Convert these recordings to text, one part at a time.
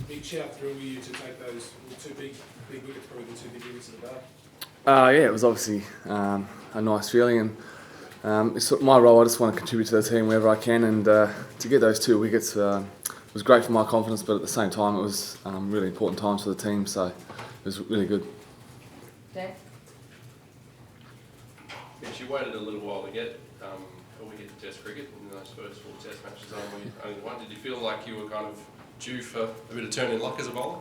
Mitch, how thrilled were you to take those two big wickets, probably the two big wickets of the day? Yeah, it was obviously a nice feeling, and it's sort of my role. I just want to contribute to the team wherever I can, and to get those two wickets was great for my confidence. But at the same time, it was really important times for the team, so it was really good. Dan? Mitch, you waited a little while to get a wicket to Test cricket in those first 4 Test matches. Only one. Did you feel like you were kind of due for a bit of turn in luck as a bowler?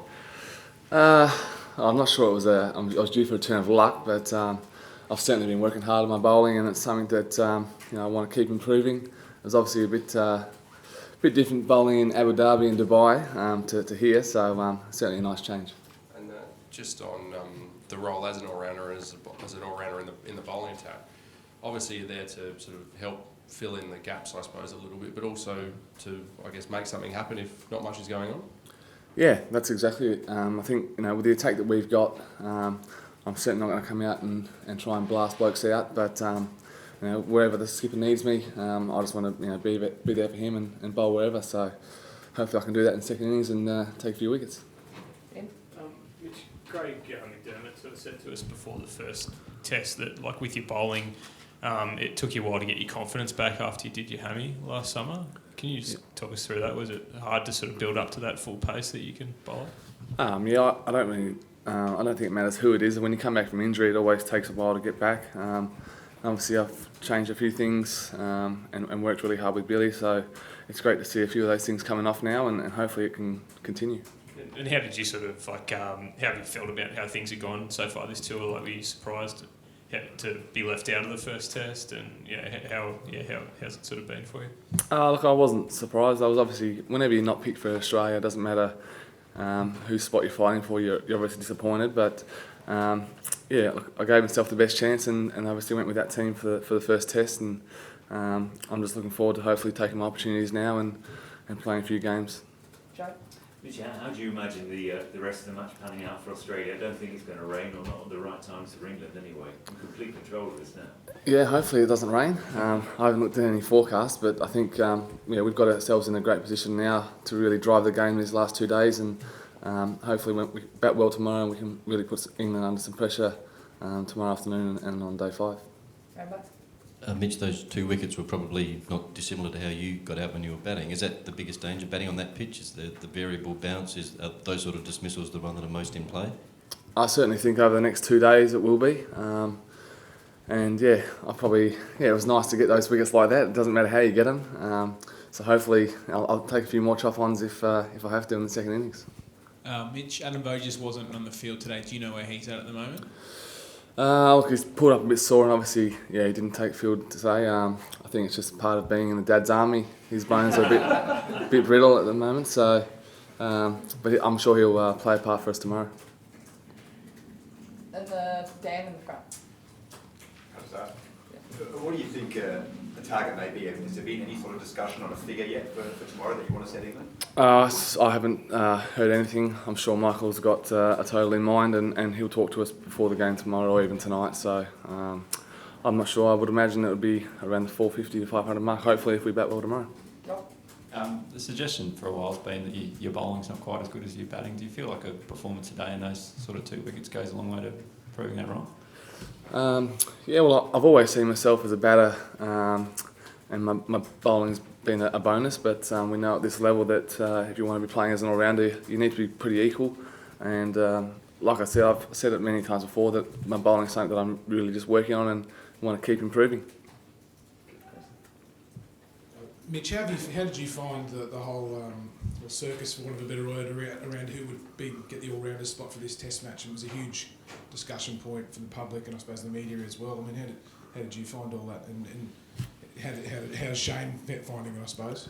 I'm not sure it was I was due for a turn of luck, but I've certainly been working hard on my bowling, and it's something that I want to keep improving. It was obviously a bit different bowling in Abu Dhabi and Dubai to here, so certainly a nice change. And just on the role as an all-rounder, as an all-rounder in the bowling attack, obviously you're there to sort of help fill in the gaps, I suppose, a little bit, but also to, I guess, make something happen if not much is going on. Yeah, that's exactly it. I think with the attack that we've got, I'm certainly not going to come out and try and blast blokes out, but wherever the skipper needs me, I just want to be there for him and bowl wherever. So hopefully I can do that in second innings and take a few wickets. Mitch, Craig McDermott sort of said to us before the first test that, like, with your bowling, it took you a while to get your confidence back after you did your hammy last summer. Can you just talk us through that? Was it hard to sort of build up to that full pace that you can bowl? I don't think it matters who it is. When you come back from injury, it always takes a while to get back. Obviously, I've changed a few things and worked really hard with Billy, so it's great to see a few of those things coming off now, and hopefully it can continue. And how did you sort of how have you felt about how things have gone so far this tour? Like, were you surprised to be left out of the first test, and how's it sort of been for you? Look, I wasn't surprised. I was obviously, whenever you're not picked for Australia, it doesn't matter whose spot you're fighting for, you're obviously disappointed. But look, I gave myself the best chance, and obviously went with that team for the first test, and I'm just looking forward to hopefully taking my opportunities now and playing a few games. Joe? Mitch, how do you imagine the rest of the match panning out for Australia? I don't think it's going to rain, or not at the right times for England anyway. In complete control of this now. Yeah, hopefully it doesn't rain. I haven't looked at any forecasts, but I think we've got ourselves in a great position now to really drive the game these last 2 days, and hopefully when we bat well tomorrow, and we can really put England under some pressure tomorrow afternoon and on day 5. Mitch, those 2 wickets were probably not dissimilar to how you got out when you were batting. Is that the biggest danger, batting on that pitch? Is the variable bounce, are those sort of dismissals the one that are most in play? I certainly think over the next 2 days it will be. It was nice to get those wickets like that. It doesn't matter how you get them. So hopefully I'll take a few more chop-ons if I have to in the second innings. Mitch, Adam Voges wasn't on the field today. Do you know where he's at the moment? Look, he's pulled up a bit sore, and obviously, he didn't take field today. I think it's just part of being in the dad's army. His bones are a bit brittle at the moment, so but I'm sure he'll play a part for us tomorrow. And the Dan in the front. How's that? What do you think the target may be? Has there been any sort of discussion on a figure yet for tomorrow that you want to set England? I haven't heard anything. I'm sure Michael's got a total in mind, and he'll talk to us before the game tomorrow or even tonight. So I'm not sure. I would imagine it would be around the 450 to 500 mark, hopefully, if we bat well tomorrow. The suggestion for a while has been that your bowling's not quite as good as your batting. Do you feel like a performance today in those sort of 2 wickets goes a long way to proving that wrong? I've always seen myself as a batter, and my bowling's been a bonus, but we know at this level that if you want to be playing as an all-rounder, you need to be pretty equal. And like I said, I've said it many times before, that my bowling is something that I'm really just working on and want to keep improving. Mitch, how did you find the whole circus, for want of a better word, around who would get the all-rounder spot for this test match? It was a huge discussion point for the public and I suppose the media as well. I mean, how did you find all that, and how's Shane finding it, I suppose?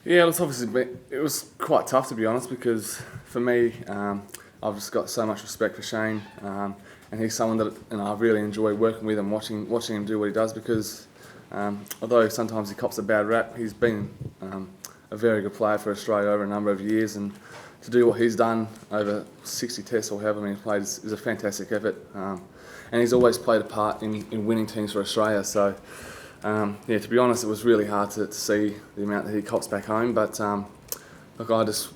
Yeah, it was quite tough, to be honest, because for me, I've just got so much respect for Shane, and he's someone that I really enjoy working with and watching him do what he does, because although sometimes he cops a bad rap, he's been a very good player for Australia over a number of years, and to do what he's done over 60 tests or however many he's played is a fantastic effort. And he's always played a part in winning teams for Australia. So, to be honest, it was really hard to see the amount that he cops back home. But look, I just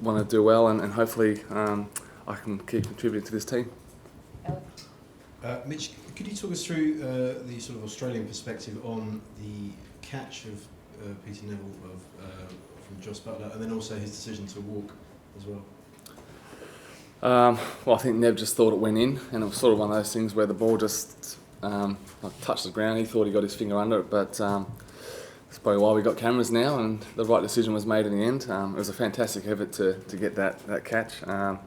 want to do well, and hopefully I can keep contributing to this team. Mitch, could you talk us through the sort of Australian perspective on the catch of Peter Neville from Joss Butler, and then also his decision to walk as well? Well, I think Nev just thought it went in, and it was sort of one of those things where the ball just touched the ground. He thought he got his finger under it, but that's probably why we got cameras now, and the right decision was made in the end. It was a fantastic effort to get that catch, and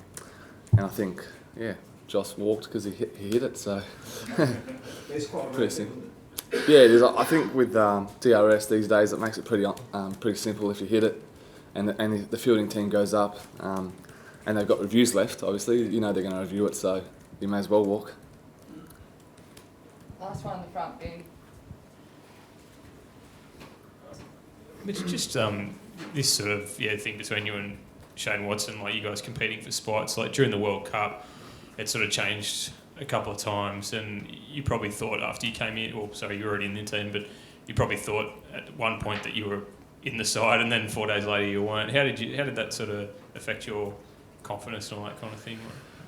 I think, Joss walked because he hit it, so It's quite pretty simple. Yeah, it is. I think with DRS these days, it makes it pretty simple if you hit it, and the fielding team goes up, and they've got reviews left. Obviously, you know they're going to review it, so you may as well walk. Last one in the front, Ben. Mitch, just this sort of thing between you and Shane Watson, like you guys competing for spots, like during the World Cup, it sort of changed a couple of times, and you probably thought after you came in, you were already in the team, but you probably thought at one point that you were in the side, and then 4 days later you weren't. How did that sort of affect your confidence and all that kind of thing?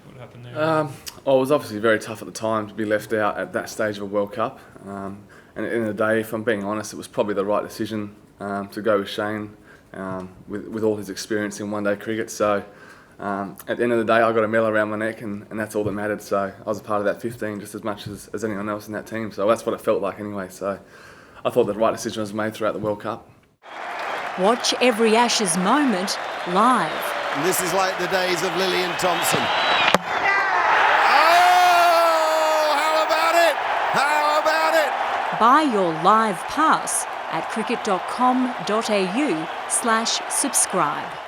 What happened there? It was obviously very tough at the time to be left out at that stage of a World Cup, and at the end of the day, if I'm being honest, it was probably the right decision to go with Shane with all his experience in one-day cricket. So at the end of the day, I got a medal around my neck, and that's all that mattered. So I was a part of that 15 just as much as anyone else in that team. So that's what it felt like anyway. So I thought the right decision was made throughout the World Cup. Watch every Ashes moment live. This is like the days of Lillian Thompson. Buy your live pass at cricket.com.au/subscribe.